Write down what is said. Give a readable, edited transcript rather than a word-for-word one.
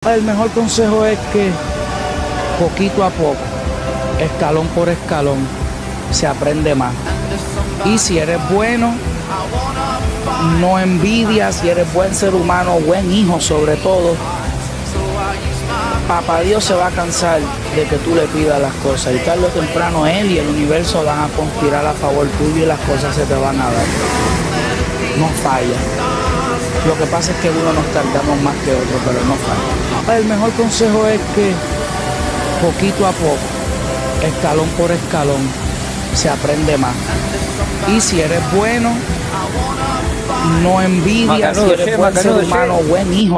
El mejor consejo es que poquito a poco, escalón por escalón, se aprende más. Y si eres bueno, no envidia. Si eres buen ser humano, buen hijo sobre todo, papá Dios se va a cansar de que tú le pidas las cosas. Y tarde o temprano él y el universo van a conspirar a favor tuyo y las cosas se te van a dar. No falla. Lo que pasa es que uno nos tardamos más que otro, pero no falla. El mejor consejo es que poquito a poco, escalón por escalón, se aprende más. Y si eres bueno, no envidia. Si eres buen ser humano, buen hijo.